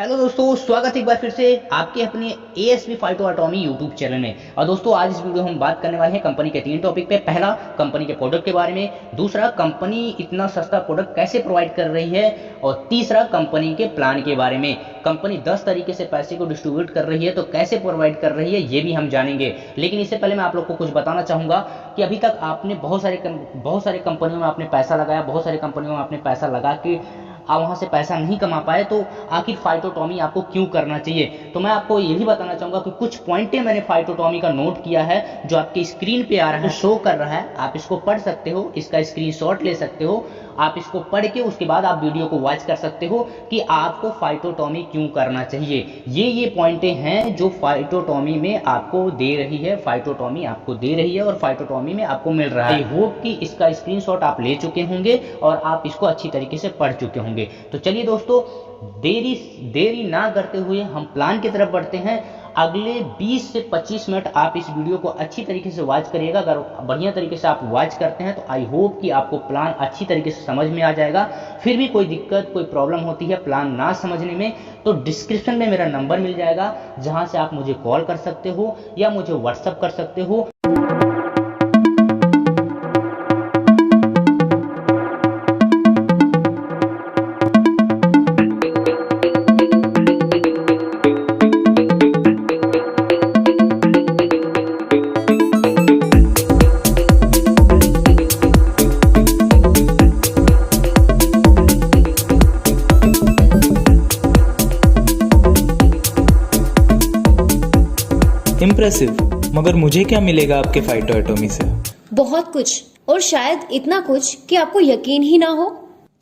Hello दोस्तों, स्वागत है एक बार फिर से आपके अपने ASP फाइटो एटॉमी यूट्यूब चैनल में। और दोस्तों, आज इस वीडियो में हम बात करने वाले हैं कंपनी के 3 टॉपिक पे। पहला, कंपनी के प्रोडक्ट के बारे में। दूसरा, कंपनी इतना सस्ता प्रोडक्ट कैसे प्रोवाइड कर रही है। और तीसरा, कंपनी के प्लान के बारे में। कंपनी 10 तरीके से पैसे को डिस्ट्रीब्यूट कर रही है, तो कैसे प्रोवाइड कर रही है ये भी हम जानेंगे। लेकिन इससे पहले मैं आप लोग को कुछ बताना चाहूँगा कि अभी तक आपने बहुत सारे कंपनियों में आपने पैसा लगाया, बहुत सारी कंपनियों में आपने पैसा लगा के आप वहाँ से पैसा नहीं कमा पाए, तो आखिर फाइटोटॉमी आपको क्यों करना चाहिए। तो मैं आपको ये भी बताना चाहूँगा कि कुछ पॉइंटें मैंने फाइटोटॉमी का नोट किया है, जो आपकी स्क्रीन पे आ रहा है, शो कर रहा है। आप इसको पढ़ सकते हो, इसका स्क्रीनशॉट ले सकते हो। आप इसको पढ़ के उसके बाद आप वीडियो को वॉच कर सकते हो कि आपको फाइटोटॉमी क्यों करना चाहिए। ये पॉइंटें हैं जो फाइटोटॉमी में आपको दे रही है, फाइटोटॉमी आपको दे रही है और फाइटोटॉमी में आपको मिल रहा है। आई होप कि इसका स्क्रीनशॉट आप ले चुके होंगे और आप इसको अच्छी तरीके से पढ़ चुके होंगे। तो चलिए दोस्तों, देरी ना करते हुए हम प्लान की तरफ बढ़ते हैं। अगले 20 से 25 मिनट आप इस वीडियो को अच्छी तरीके से वॉच करिएगा। अगर बढ़िया तरीके से आप वॉच करते हैं तो आई होप कि आपको प्लान अच्छी तरीके से समझ में आ जाएगा। फिर भी कोई दिक्कत, कोई प्रॉब्लम होती है प्लान ना समझने में, तो डिस्क्रिप्शन में मेरा नंबर मिल जाएगा, जहां से आप मुझे कॉल कर सकते हो या मुझे व्हाट्सअप कर सकते हो। इम्प्रेसिव, मगर मुझे क्या मिलेगा आपके फाइटो एटॉमी से? बहुत कुछ, और शायद इतना कुछ कि आपको यकीन ही ना हो।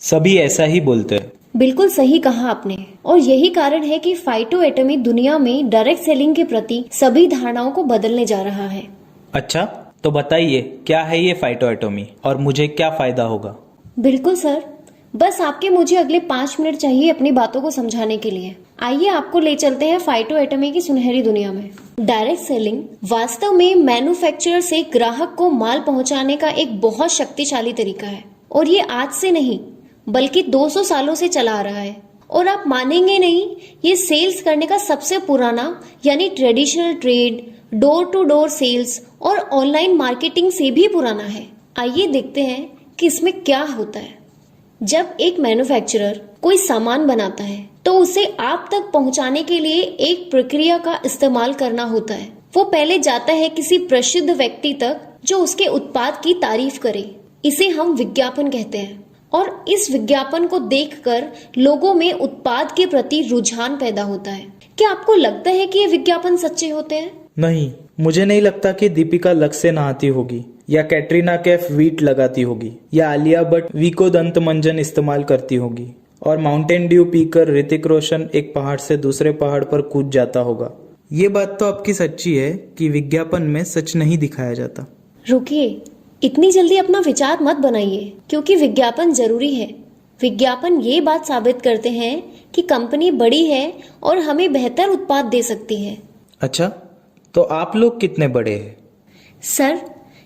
सभी ऐसा ही बोलते हैं। बिल्कुल सही कहा आपने, और यही कारण है कि फाइटो एटॉमी दुनिया में डायरेक्ट सेलिंग के प्रति सभी धारणाओं को बदलने जा रहा है। अच्छा, तो बताइए क्या है ये फाइटो एटॉमी और मुझे क्या फायदा होगा? बिल्कुल सर, बस आपके मुझे अगले 5 मिनट चाहिए अपनी बातों को समझाने के लिए। आइए आपको ले चलते हैं फाइटो एटॉमी की सुनहरी दुनिया में। डायरेक्ट सेलिंग वास्तव में मैन्युफैक्चरर से ग्राहक को माल पहुंचाने का एक बहुत शक्तिशाली तरीका है, और ये आज से नहीं बल्कि 200 सालों से चला आ रहा है। और आप मानेंगे नहीं, ये सेल्स करने का सबसे पुराना यानी traditional trade, door to door sales और ऑनलाइन मार्केटिंग से भी पुराना है। आइए देखते हैं कि इसमें क्या होता है। जब एक मैन्युफैक्चरर कोई सामान बनाता है तो उसे आप तक पहुंचाने के लिए एक प्रक्रिया का इस्तेमाल करना होता है। वो पहले जाता है किसी प्रसिद्ध व्यक्ति तक जो उसके उत्पाद की तारीफ करे। इसे हम विज्ञापन कहते हैं, और इस विज्ञापन को देखकर लोगों में उत्पाद के प्रति रुझान पैदा होता है। क्या आपको लगता है कि ये विज्ञापन सच्चे होते हैं? नहीं, मुझे नहीं लगता कि दीपिका लक्ष्य नहाती होगी, या कैटरीना कैफ वीट लगाती होगी, या आलिया भट्ट वीको दंत मंजन इस्तेमाल करती होगी, और माउंटेन ड्यू पीकर ऋतिक रोशन एक पहाड़ से दूसरे पहाड़ पर कूद जाता होगा। ये बात तो आपकी सच्ची है कि विज्ञापन में सच नहीं दिखाया जाता। रुकिए, इतनी जल्दी अपना विचार मत बनाइए, क्योंकि विज्ञापन जरूरी है। विज्ञापन ये बात साबित करते हैं कि कंपनी बड़ी है और हमें बेहतर उत्पाद दे सकती है। अच्छा, तो आप लोग कितने बड़े हैं? सर,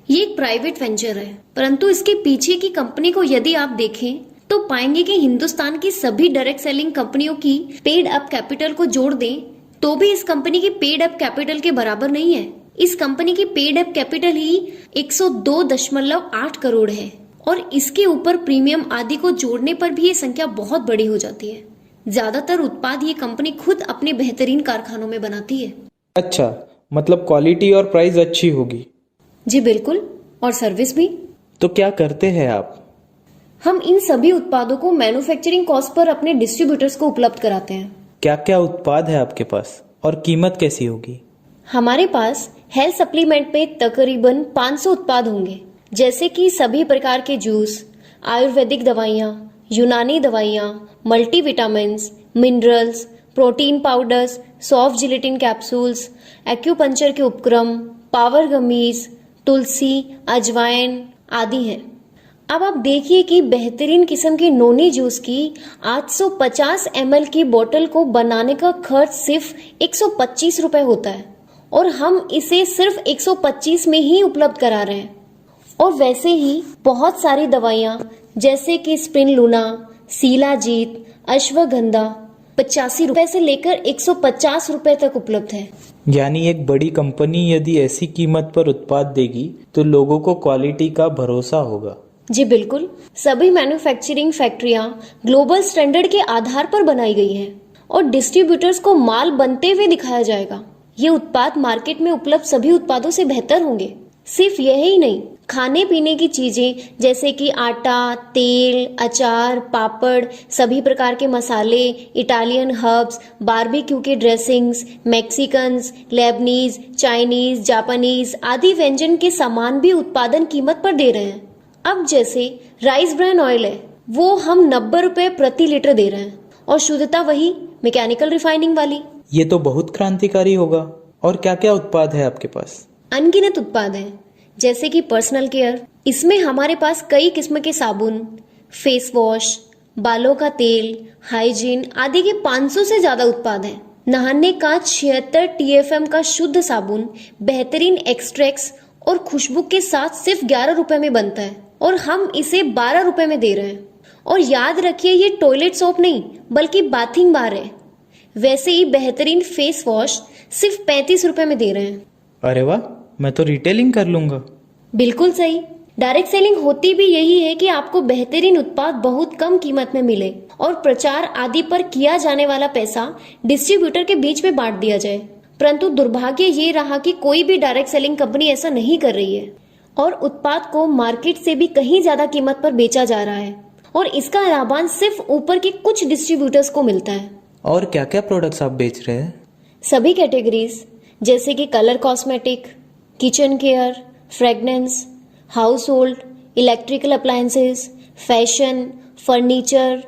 ये एक प्राइवेट वेंचर है, परंतु इसके पीछे की कंपनी को यदि आप देखें तो पाएंगे कि हिंदुस्तान की सभी डायरेक्ट सेलिंग कंपनियों की पेड अप कैपिटल को जोड़ दें तो भी इस कंपनी की पेड अप कैपिटल के बराबर नहीं है। इस कंपनी की पेड अप कैपिटल ही 102.8 करोड़ है, और इसके ऊपर प्रीमियम आदि को जोड़ने पर भी ये संख्या बहुत बड़ी हो जाती है। ज्यादातर उत्पाद ये कंपनी खुद अपने बेहतरीन कारखानों में बनाती है। अच्छा, मतलब क्वालिटी और प्राइस अच्छी होगी? जी बिल्कुल, और सर्विस भी। तो क्या करते हैं आप? हम इन सभी उत्पादों को मैन्युफैक्चरिंग कॉस्ट पर अपने डिस्ट्रीब्यूटर्स को उपलब्ध कराते हैं। क्या क्या उत्पाद है आपके पास और कीमत कैसी होगी? हमारे पास हेल्थ सप्लीमेंट पे तकरीबन 500 उत्पाद होंगे, जैसे कि सभी प्रकार के जूस, आयुर्वेदिक दवाइयाँ, यूनानी दवाइयाँ, multivitamins, minerals, protein powders, soft gelatin capsules, acupuncture के उपक्रम, पावर गमीज, तुलसी, अजवाइन आदि हैं। अब आप देखिए कि बेहतरीन किस्म के नोनी जूस की 850 ml की बोतल को बनाने का खर्च सिर्फ 125 रुपए होता है, और हम इसे सिर्फ 125 में ही उपलब्ध करा रहे हैं। और वैसे ही बहुत सारी दवाइयाँ जैसे कि स्प्रिनलूना, सीलाजीत, अश्वगंधा, ₹85 से लेकर ₹150 तक उपलब्ध है। यानी एक बड़ी कंपनी यदि ऐसी कीमत पर उत्पाद देगी तो लोगों को क्वालिटी का भरोसा होगा। जी बिल्कुल, सभी मैन्युफैक्चरिंग फैक्ट्रियां ग्लोबल स्टैंडर्ड के आधार पर बनाई गई हैं और डिस्ट्रीब्यूटर्स को माल बनते हुए दिखाया जाएगा। ये उत्पाद मार्केट में उपलब्ध सभी उत्पादों से बेहतर होंगे। सिर्फ यही नहीं, खाने पीने की चीजें जैसे कि आटा, तेल, अचार, पापड़, सभी प्रकार के मसाले, इटालियन हर्ब्स, बारबेक्यू के dressings, Mexicans, Lebanese, Chinese, Japanese आदि व्यंजन के सामान भी उत्पादन कीमत पर दे रहे हैं। अब जैसे राइस ब्रान ऑयल है, वो हम ₹90 प्रति लीटर दे रहे हैं और शुद्धता वही मैकेनिकल रिफाइनिंग वाली। ये तो बहुत क्रांतिकारी होगा। और क्या क्या उत्पाद है आपके पास? अनगिनत उत्पाद हैं, जैसे कि पर्सनल केयर। इसमें हमारे पास कई किस्म के साबुन, फेस वॉश, बालों का तेल, हाइजीन आदि के 500 से ज्यादा उत्पाद हैं। नहाने का 76 TFM का शुद्ध साबुन बेहतरीन एक्सट्रैक्ट्स और खुशबू के साथ सिर्फ ₹11 में बनता है और हम इसे ₹12 में दे रहे हैं। और याद रखिए, ये टॉयलेट सोप नहीं बल्कि बाथिंग बार है। वैसे ही बेहतरीन फेस वॉश सिर्फ ₹35 में दे रहे हैं। अरे वाह, मैं तो रिटेलिंग कर लूंगा। बिल्कुल सही। डायरेक्ट सेलिंग होती भी यही है कि आपको बेहतरीन उत्पाद बहुत कम कीमत में मिले और प्रचार आदि पर किया जाने वाला पैसा डिस्ट्रीब्यूटर के बीच में बांट दिया जाए। परंतु दुर्भाग्य ये रहा कि कोई भी डायरेक्ट सेलिंग कंपनी ऐसा नहीं कर रही है और उत्पाद को मार्केट से भी कहीं ज्यादा कीमत पर बेचा जा रहा है और इसका लाभांश सिर्फ ऊपर के कुछ डिस्ट्रीब्यूटर्स को मिलता है। और क्या क्या प्रोडक्ट्स आप बेच रहे हैं? सभी कैटेगरीज जैसे कि colour cosmetic, kitchen care, fragrance, house hold, electrical appliances, fashion, furniture,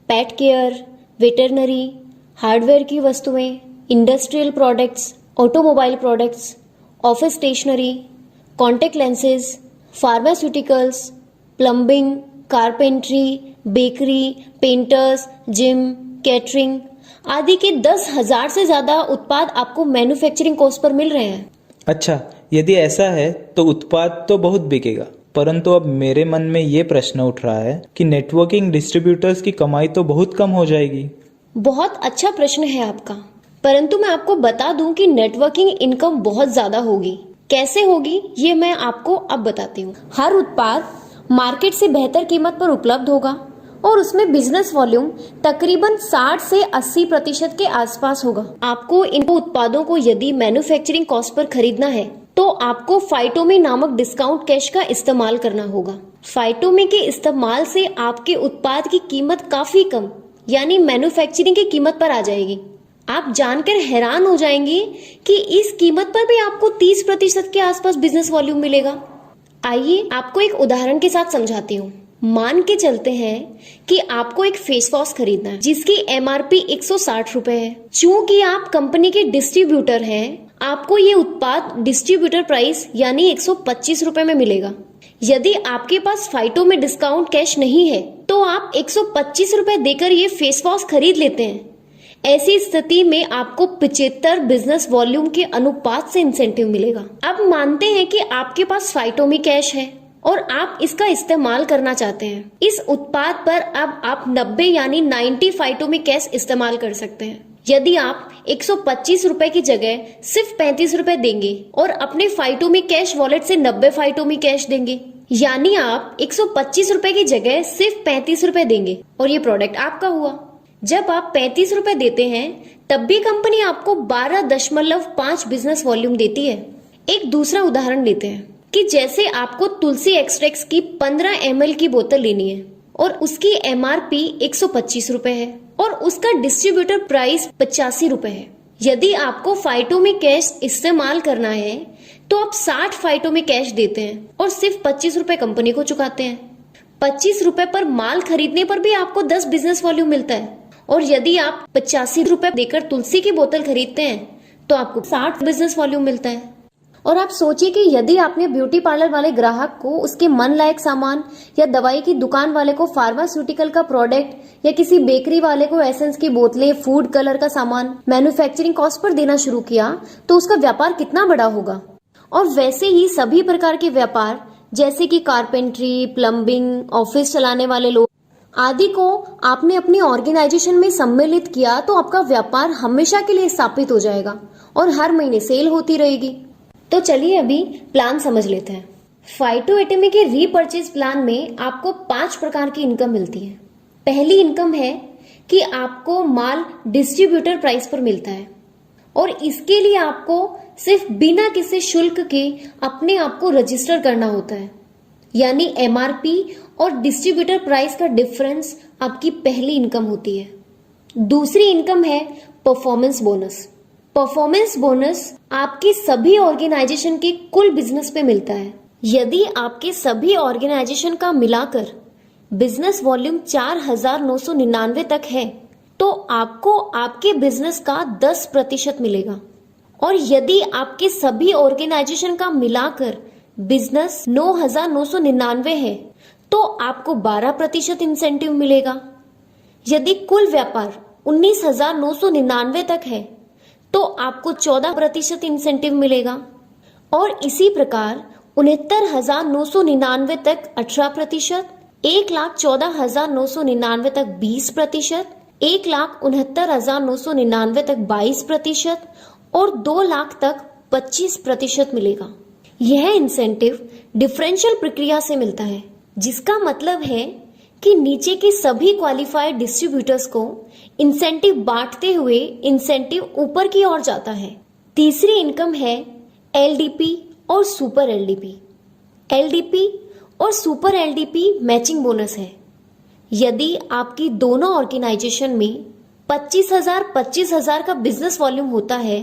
pet care, veterinary, hardware की वस्तुएं, industrial products, automobile products, office stationery, contact lenses, pharmaceuticals, plumbing, carpentry, bakery, painters, gym, catering आदि के 10,000 से ज्यादा उत्पाद आपको मैन्युफैक्चरिंग कॉस्ट पर मिल रहे हैं। अच्छा, यदि ऐसा है तो उत्पाद तो बहुत बिकेगा, परंतु अब मेरे मन में ये प्रश्न उठ रहा है कि नेटवर्किंग डिस्ट्रीब्यूटर्स की कमाई तो बहुत कम हो जाएगी। बहुत अच्छा प्रश्न है आपका, परंतु मैं आपको बता दूं कि नेटवर्किंग इनकम बहुत ज्यादा होगी। कैसे होगी ये मैं आपको अब बताती हूँ। हर उत्पाद मार्केट से बेहतर कीमत पर उपलब्ध होगा और उसमें बिजनेस वॉल्यूम तकरीबन 60 से 80% के आसपास होगा। आपको इन उत्पादों को यदि मैन्युफैक्चरिंग कॉस्ट पर खरीदना है तो आपको फाइटोमी नामक डिस्काउंट कैश का इस्तेमाल करना होगा। फाइटोमी के इस्तेमाल से आपके उत्पाद की कीमत काफी कम यानी मैन्युफैक्चरिंग की कीमत पर आ जाएगी। आप जानकर हैरान हो जाएंगे कि इस कीमत पर भी आपको 30% के आसपास बिजनेस वॉल्यूम मिलेगा। आइए आपको एक उदाहरण के साथ समझाती हूँ। मान के चलते हैं कि आपको एक फेस वॉश खरीदना है जिसकी MRP ₹160 है। चूंकि आप कंपनी के डिस्ट्रीब्यूटर हैं, आपको ये उत्पाद डिस्ट्रीब्यूटर प्राइस यानी ₹125 में मिलेगा। यदि आपके पास फाइटो में डिस्काउंट कैश नहीं है तो आप ₹125 देकर ये फेस वॉश खरीद लेते हैं। ऐसी स्थिति में आपको 75 बिजनेस वॉल्यूम के अनुपात से इंसेंटिव मिलेगा। अब मानते हैं कि आपके पास फाइटोमी कैश है और आप इसका इस्तेमाल करना चाहते हैं। इस उत्पाद पर अब आप 90 यानी 90 फाइटोमी कैश इस्तेमाल कर सकते हैं। यदि आप ₹125 की जगह सिर्फ ₹35 देंगे और अपने फाइटोमी कैश वॉलेट से 90 फाइटोमी कैश देंगे, यानी आप ₹125 की जगह सिर्फ ₹35 देंगे और ये प्रोडक्ट आपका हुआ। जब आप ₹35 देते हैं तब भी कंपनी आपको 12.5 बिजनेस वॉल्यूम देती है। एक दूसरा उदाहरण लेते हैं कि जैसे आपको तुलसी एक्सट्रैक्ट्स की 15 ml की बोतल लेनी है और उसकी MRP ₹125 है और उसका डिस्ट्रीब्यूटर प्राइस ₹85 है। यदि आपको फाइटोमी कैश इस्तेमाल करना है तो आप 60 फाइटोमी कैश देते हैं और सिर्फ ₹25 कंपनी को चुकाते हैं। ₹25 पर माल खरीदने पर भी आपको 10 बिजनेस वॉल्यूम मिलता है और यदि आप ₹85 देकर तुलसी की बोतल खरीदते हैं तो आपको 60 बिजनेस वॉल्यूम मिलता है। और आप सोचिए कि यदि आपने ब्यूटी पार्लर वाले ग्राहक को उसके मन लायक सामान या दवाई की दुकान वाले को फार्मास्यूटिकल का प्रोडक्ट या किसी बेकरी वाले को एसेंस की बोतलें, फूड कलर का सामान मैन्युफैक्चरिंग कॉस्ट पर देना शुरू किया तो उसका व्यापार कितना बड़ा होगा। और वैसे ही सभी प्रकार के व्यापार जैसे कि कारपेंट्री, प्लम्बिंग, ऑफिस चलाने वाले लोग आदि को आपने अपनी ऑर्गेनाइजेशन में सम्मिलित किया तो आपका व्यापार हमेशा के लिए स्थापित हो जाएगा और हर महीने सेल होती रहेगी। तो चलिए अभी प्लान समझ लेते हैं। फाइटोएटमी के रीपर्चेज प्लान में आपको 5 प्रकार की इनकम मिलती है। पहली इनकम है कि आपको माल डिस्ट्रीब्यूटर प्राइस पर मिलता है और इसके लिए आपको सिर्फ बिना किसी शुल्क के अपने आप को रजिस्टर करना होता है, यानी एमआरपी और डिस्ट्रीब्यूटर प्राइस का डिफरेंस आपकी पहली इनकम होती है। दूसरी इनकम है परफॉर्मेंस बोनस। परफॉर्मेंस बोनस आपकी सभी ऑर्गेनाइजेशन के कुल बिजनेस पे मिलता है। यदि आपके सभी ऑर्गेनाइजेशन का मिलाकर बिजनेस वॉल्यूम 4,999 तक है तो आपको आपके बिजनेस का 10% मिलेगा, और यदि आपके सभी ऑर्गेनाइजेशन का मिलाकर बिजनेस 9,999 है तो आपको 12% इंसेंटिव मिलेगा। यदि कुल व्यापार 19,999 तक है तो आपको 14% इंसेंटिव मिलेगा, और इसी प्रकार 69,999 तक 18%, 1,14,999 तक 20%, 1,69,999 तक 22% और 2 लाख तक 25% मिलेगा। यह इंसेंटिव डिफरेंशियल प्रक्रिया से मिलता है, जिसका मतलब है कि नीचे के सभी क्वालिफाइड डिस्ट्रीब्यूटर्स को इंसेंटिव बांटते हुए इंसेंटिव ऊपर की ओर जाता है। तीसरी इनकम है एलडीपी और सुपर एलडीपी। एलडीपी और सुपर एलडीपी मैचिंग बोनस है। यदि आपकी दोनों ऑर्गेनाइजेशन में 25,000 का बिजनेस वॉल्यूम होता है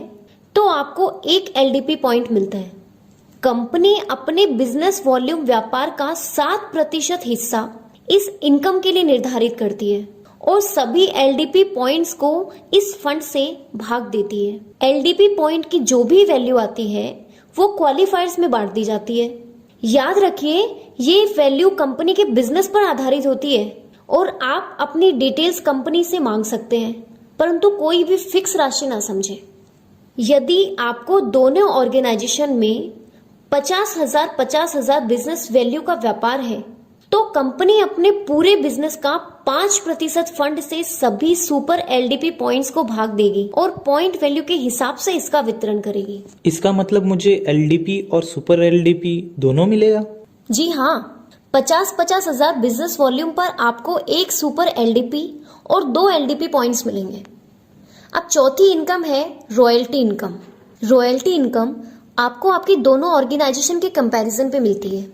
तो आपको एक एलडीपी पॉइंट मिलता है। कंपनी अपने बिजनेस वॉल्यूम व्यापार का 7% हिस्सा इस इनकम के लिए निर्धारित करती है और सभी एलडीपी पॉइंट्स को इस फंड से भाग देती है। एलडीपी पॉइंट की जो भी वैल्यू आती है वो क्वालिफायर्स में बांट दी जाती है। याद रखिए, ये वैल्यू कंपनी के बिजनेस पर आधारित होती है और आप अपनी डिटेल्स कंपनी से मांग सकते हैं, परंतु कोई भी फिक्स राशि ना समझे। यदि आपको दोनों ऑर्गेनाइजेशन में 50,000 बिजनेस वैल्यू का व्यापार है तो कंपनी अपने पूरे बिजनेस का 5% फंड से सभी सुपर एलडीपी पॉइंट्स को भाग देगी और पॉइंट वैल्यू के हिसाब से इसका वितरण करेगी। इसका मतलब मुझे एलडीपी और सुपर एलडीपी दोनों मिलेगा? जी हाँ, 50,000 बिजनेस वॉल्यूम पर आपको एक सुपर एलडीपी और 2 एलडीपी पॉइंट्स मिलेंगे। अब चौथी इनकम है रॉयल्टी इनकम। रॉयल्टी इनकम आपको आपकी दोनों ऑर्गेनाइजेशन के कंपैरिजन पे मिलती है।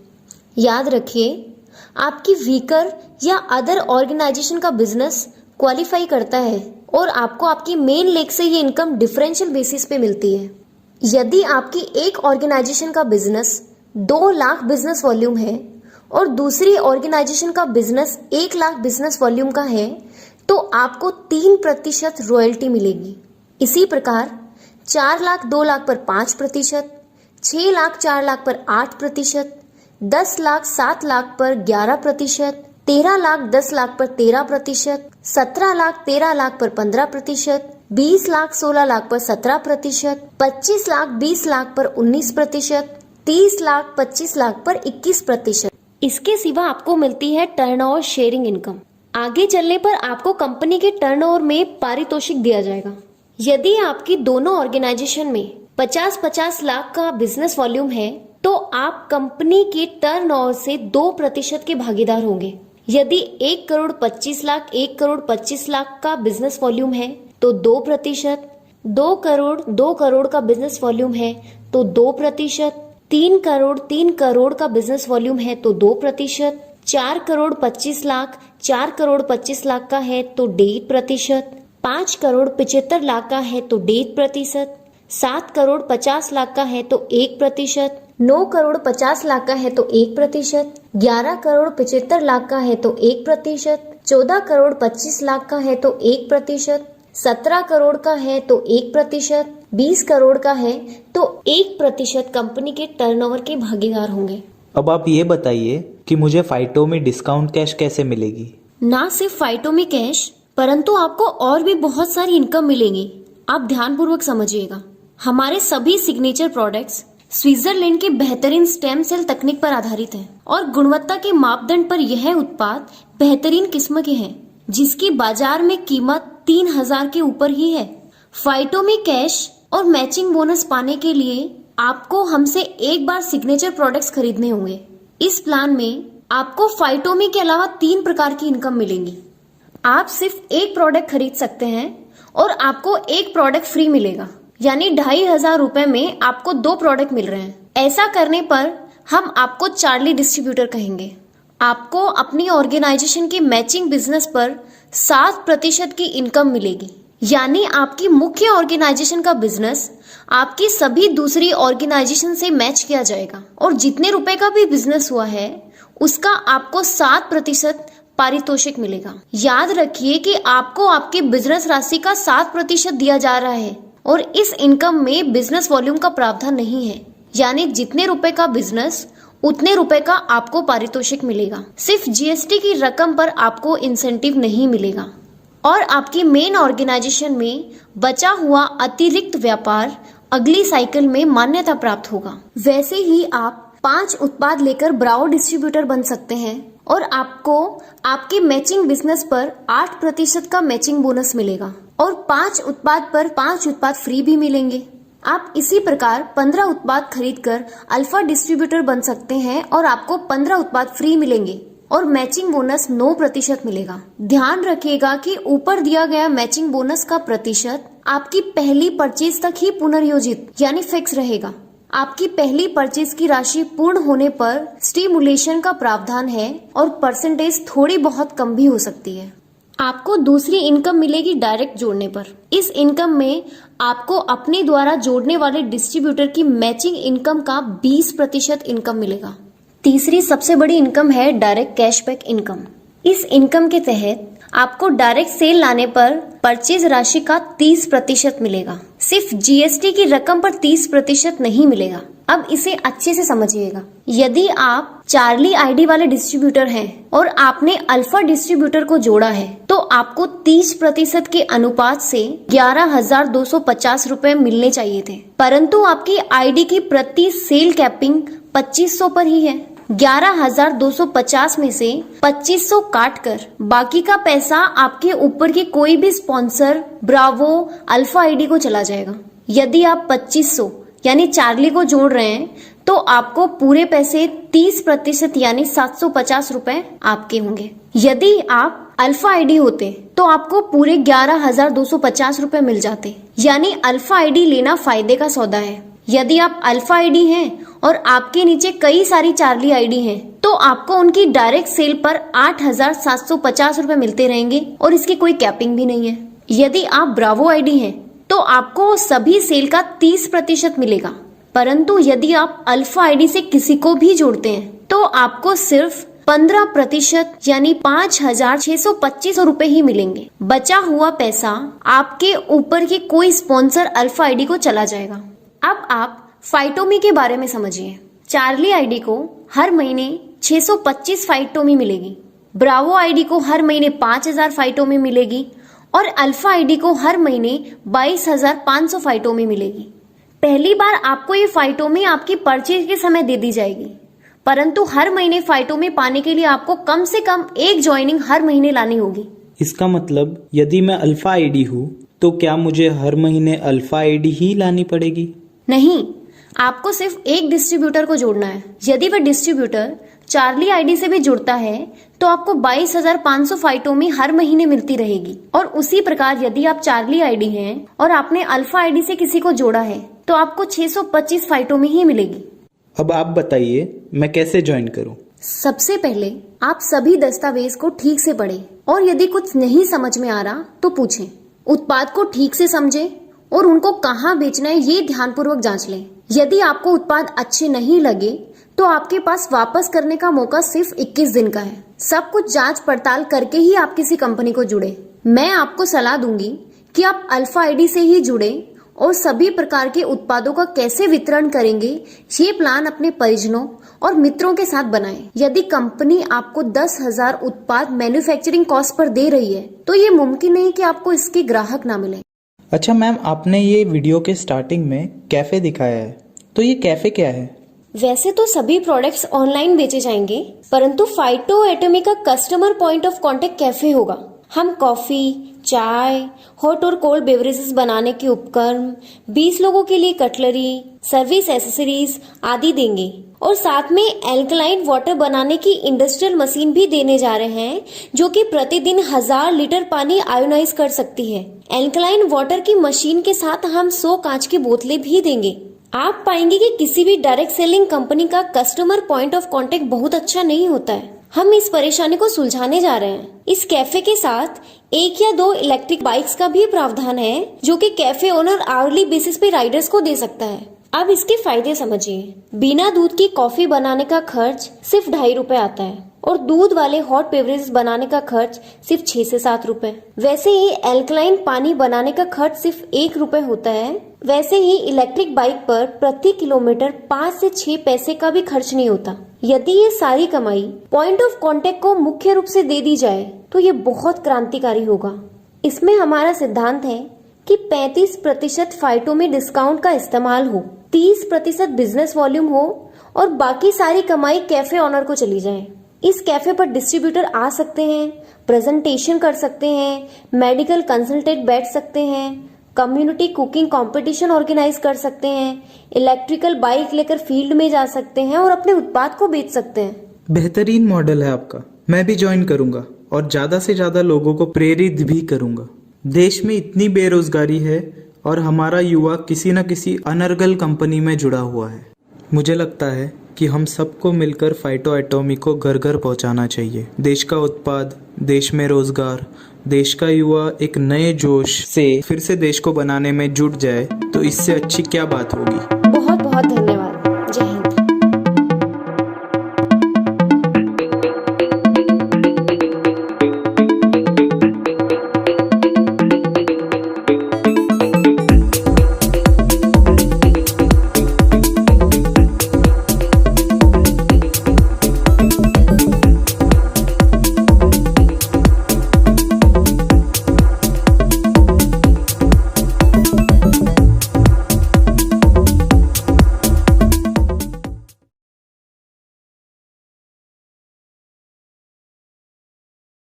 याद रखिए, आपकी वीकर या अदर ऑर्गेनाइजेशन का बिजनेस क्वालिफाई करता है और आपको आपकी मेन लेग से ये इनकम डिफरेंशियल बेसिस पे मिलती है। यदि आपकी एक ऑर्गेनाइजेशन का बिजनेस 2 लाख बिजनेस वॉल्यूम है और दूसरी ऑर्गेनाइजेशन का बिजनेस 1 लाख बिजनेस वॉल्यूम का है तो आपको 3% रॉयल्टी मिलेगी। इसी प्रकार 4 लाख 2 लाख पर 5%, 6 लाख 4 लाख पर 8%, 10 लाख 7 लाख पर 11%, 13 लाख 10 लाख पर 13%, 17 लाख 13 लाख पर 15%, 20 लाख 16 लाख पर 17%, 25 लाख 20 लाख पर 19%, 30 लाख 25 लाख पर 21%। इसके सिवा आपको मिलती है टर्नओवर शेयरिंग इनकम। आगे चलने पर आपको कंपनी के टर्नओवर में पारितोषिक दिया जाएगा। यदि आपकी दोनों ऑर्गेनाइजेशन में 50-50 लाख का बिजनेस वॉल्यूम है तो आप कंपनी के टर्नओवर से 2% के भागीदार होंगे। यदि 1 करोड़ 25 लाख 1 करोड़ 25 लाख का बिजनेस वॉल्यूम है तो 2%, 2 करोड़ का बिजनेस वॉल्यूम है तो 2%, 3 करोड़ का बिजनेस वॉल्यूम है तो 2%, 4 करोड़ 25 लाख का है तो 1.5%, 5 करोड़ 75 लाख का है तो 1.5%, 7 करोड़ 50 लाख का है तो 1%, 9 करोड़ 50 लाख का है तो 1%, 11 करोड़ 75 लाख का है तो 1%, 14 करोड़ 25 लाख का है तो 1%, 17 करोड़ का है तो 1%, 20 करोड़ का है तो 1% कंपनी के टर्नओवर के भागीदार होंगे। अब आप ये बताइए कि मुझे फाइटो में डिस्काउंट कैश कैसे मिलेगी? ना सिर्फ फाइटो में कैश, परंतु आपको और भी बहुत सारी इनकम मिलेंगी। आप ध्यानपूर्वक समझिएगा। हमारे सभी सिग्नेचर प्रोडक्ट्स स्विट्जरलैंड की बेहतरीन स्टेम सेल तकनीक पर आधारित है और गुणवत्ता के मापदंड पर यह उत्पाद बेहतरीन किस्म के हैं, जिसकी बाजार में कीमत 3000 के ऊपर ही है। फाइटोमी कैश और मैचिंग बोनस पाने के लिए आपको हमसे एक बार सिग्नेचर प्रोडक्ट्स खरीदने होंगे। इस प्लान में आपको फाइटोमी के अलावा 3 प्रकार की इनकम मिलेंगी। आप सिर्फ एक प्रोडक्ट खरीद सकते हैं और आपको एक प्रोडक्ट फ्री मिलेगा, यानी 2500 रुपए में आपको 2 प्रोडक्ट मिल रहे हैं। ऐसा करने पर हम आपको चार्ली डिस्ट्रीब्यूटर कहेंगे। आपको अपनी ऑर्गेनाइजेशन की मैचिंग बिजनेस पर 7% की इनकम मिलेगी, यानी आपकी मुख्य ऑर्गेनाइजेशन का बिजनेस आपकी सभी दूसरी ऑर्गेनाइजेशन से मैच किया जाएगा और जितने रुपए का भी बिजनेस हुआ है उसका आपको 7% पारितोषिक मिलेगा। याद रखिए कि आपको आपकी बिजनेस राशि का 7% दिया जा रहा है और इस इनकम में बिजनेस वॉल्यूम का प्रावधान नहीं है, यानी जितने रुपए का बिजनेस उतने रुपए का आपको पारितोषिक मिलेगा। सिर्फ जीएसटी की रकम पर आपको इंसेंटिव नहीं मिलेगा और आपकी मेन ऑर्गेनाइजेशन में बचा हुआ अतिरिक्त व्यापार अगली साइकिल में मान्यता प्राप्त होगा। वैसे ही आप 5 उत्पाद लेकर ब्रावो डिस्ट्रीब्यूटर बन सकते हैं और आपको आपके मैचिंग बिजनेस पर 8% का मैचिंग बोनस मिलेगा और 5 उत्पाद पर 5 उत्पाद फ्री भी मिलेंगे। आप इसी प्रकार 15 उत्पाद खरीदकर अल्फा डिस्ट्रीब्यूटर बन सकते हैं और आपको 15 उत्पाद फ्री मिलेंगे और मैचिंग बोनस 9% मिलेगा। ध्यान रखिएगा कि ऊपर दिया गया मैचिंग बोनस का प्रतिशत आपकी पहली परचेज तक ही पुनर्योजित यानी फिक्स रहेगा। आपकी पहली परचेज की राशि पूर्ण होने पर स्टिमुलेशन का प्रावधान है और परसेंटेज थोड़ी बहुत कम भी हो सकती है। आपको दूसरी इनकम मिलेगी डायरेक्ट जोड़ने पर। इस इनकम में आपको अपने द्वारा जोड़ने वाले डिस्ट्रीब्यूटर की मैचिंग इनकम का 20% इनकम मिलेगा। तीसरी सबसे बड़ी इनकम है डायरेक्ट कैशबैक इनकम। इस इनकम के तहत आपको डायरेक्ट सेल लाने पर परचेज राशि का 30% मिलेगा। सिर्फ जीएसटी की रकम पर 30% नहीं मिलेगा। अब इसे अच्छे से समझिएगा। यदि आप चार्ली आईडी वाले डिस्ट्रीब्यूटर हैं और आपने अल्फा डिस्ट्रीब्यूटर को जोड़ा है तो आपको 30% के अनुपात से 11,250 रुपए मिलने चाहिए थे, परंतु आपकी आईडी की प्रति सेल कैपिंग 2500 पर ही है। 11,250 में से 2500 काट कर बाकी का पैसा आपके ऊपर के कोई भी स्पॉन्सर ब्रावो अल्फा आईडी को चला जाएगा। यदि आप 2500 यानी चार्ली को जोड़ रहे हैं तो आपको पूरे पैसे 30% यानी 750 रुपए आपके होंगे। यदि आप अल्फा आईडी होते तो आपको पूरे 11,250 रुपए मिल जाते, यानी अल्फा आईडी लेना फायदे का सौदा है। यदि आप अल्फा आईडी हैं और आपके नीचे कई सारी चार्ली आईडी हैं तो आपको उनकी डायरेक्ट सेल पर 8,750 रुपए मिलते रहेंगे और इसकी कोई कैपिंग भी नहीं है। यदि आप ब्रावो आईडी हैं तो आपको सभी सेल का 30% मिलेगा, परंतु यदि आप अल्फा आईडी से किसी को भी जोड़ते हैं तो आपको सिर्फ 15% यानी 5,625 रुपए ही मिलेंगे। बचा हुआ पैसा आपके ऊपर के कोई स्पॉन्सर अल्फा आईडी को चला जाएगा। अब आप फाइटोमी के बारे में समझिए। चार्ली आईडी को हर महीने 625 फाइटोमी मिलेगी, ब्रावो आईडी को हर महीने 5,000 फाइटोमी मिलेगी और अल्फा आईडी को हर महीने 22,500 फाइटोमी मिलेगी। पहली बार आपको ये फाइटोमी आपकी परचेज के समय दे दी जाएगी, परंतु हर महीने फाइटोमी पाने के लिए आपको कम से कम एक ज्वाइनिंग हर महीने लानी होगी। इसका मतलब यदि मैं अल्फा आईडी हूँ तो क्या मुझे हर महीने अल्फा आईडी ही लानी पड़ेगी? नहीं, आपको सिर्फ एक डिस्ट्रीब्यूटर को जोड़ना है। यदि वह डिस्ट्रीब्यूटर चार्ली आईडी से भी जुड़ता है तो आपको 22,500 फाइटोमी हर महीने मिलती रहेगी और उसी प्रकार यदि आप चार्ली आईडी हैं और आपने अल्फा आईडी से किसी को जोड़ा है तो आपको 625 फाइटोमी ही मिलेगी। अब आप बताइए मैं कैसे ज्वाइन करूं? सबसे पहले आप सभी दस्तावेज को ठीक से पढ़ें और यदि कुछ नहीं समझ में आ रहा तो पूछें। उत्पाद को ठीक से समझें और उनको कहाँ बेचना है ये ध्यानपूर्वक जांच लें। यदि आपको उत्पाद अच्छे नहीं लगे तो आपके पास वापस करने का मौका सिर्फ 21 दिन का है। सब कुछ जांच पड़ताल करके ही आप किसी कंपनी को जुड़े। मैं आपको सलाह दूंगी कि आप अल्फा आईडी से ही जुड़े और सभी प्रकार के उत्पादों का कैसे वितरण करेंगे ये प्लान अपने परिजनों और मित्रों के साथ बनाएं। यदि कंपनी आपको 10,000 उत्पाद मैन्युफैक्चरिंग कॉस्ट पर दे रही है तो ये मुमकिन नहीं कि आपको इसके ग्राहक ना मिले। अच्छा मैम, आपने ये वीडियो के स्टार्टिंग में कैफे दिखाया है, तो ये कैफे क्या है? वैसे तो सभी प्रोडक्ट्स ऑनलाइन बेचे जाएंगे, परंतु फाइटो एटमी का customer point of contact cafe होगा। हम कॉफी, चाय, हॉट और कोल्ड बेवरेजेस बनाने के उपकरण, 20 लोगों के लिए कटलरी, सर्विस एसेसरीज आदि देंगे और साथ में एल्कलाइन वाटर बनाने की इंडस्ट्रियल मशीन भी देने जा रहे हैं, जो कि प्रतिदिन 1000 लीटर पानी आयोनाइज कर सकती है। एल्कलाइन वाटर की मशीन के साथ हम 100 कांच की बोतलें भी देंगे। आप पाएंगे कि किसी भी डायरेक्ट सेलिंग कंपनी का कस्टमर पॉइंट ऑफ कांटेक्ट बहुत अच्छा नहीं होता है। हम इस परेशानी को सुलझाने जा रहे हैं। इस कैफे के साथ 1 या 2 इलेक्ट्रिक बाइक्स का भी प्रावधान है, जो कि कैफे ओनर आवरली बेसिस पे राइडर्स को दे सकता है। अब इसके फायदे समझिए। बिना दूध की कॉफी बनाने का खर्च सिर्फ 2.5 रुपए आता है और दूध वाले हॉट बेवरेजेस बनाने का खर्च सिर्फ 6 से 7 रुपए। वैसे ही एल्कलाइन पानी बनाने का खर्च सिर्फ 1 रुपए होता है। वैसे ही इलेक्ट्रिक बाइक पर प्रति किलोमीटर 5 से 6 पैसे का भी खर्च नहीं होता। यदि ये सारी कमाई पॉइंट ऑफ कांटेक्ट को मुख्य रूप से दे दी जाए तो ये बहुत क्रांतिकारी होगा। इसमें हमारा सिद्धांत है कि 35% फाइटो में डिस्काउंट का इस्तेमाल हो, 30% बिजनेस वॉल्यूम हो और बाकी सारी कमाई कैफे ऑनर को चली जाए। इस कैफे पर डिस्ट्रीब्यूटर आ सकते हैं, प्रेजेंटेशन कर सकते हैं, मेडिकल कंसल्टेंट बैठ सकते हैं, कम्युनिटी कुकिंग कंपटीशन ऑर्गेनाइज कर सकते हैं, इलेक्ट्रिकल बाइक लेकर फील्ड में जा सकते हैं और अपने उत्पाद को बेच सकते हैं। बेहतरीन मॉडल है आपका। मैं भी ज्वाइन करूंगा और ज्यादा से ज्यादा लोगों को प्रेरित भी करूंगा। देश में इतनी बेरोजगारी है और हमारा युवा किसी न किसी अनर्गल कंपनी में जुड़ा हुआ है। मुझे लगता है कि हम सबको मिलकर फाइटो एटॉमी को घर घर पहुंचाना चाहिए। देश का उत्पाद, देश में रोजगार, देश का युवा एक नए जोश से फिर से देश को बनाने में जुट जाए तो इससे अच्छी क्या बात होगी।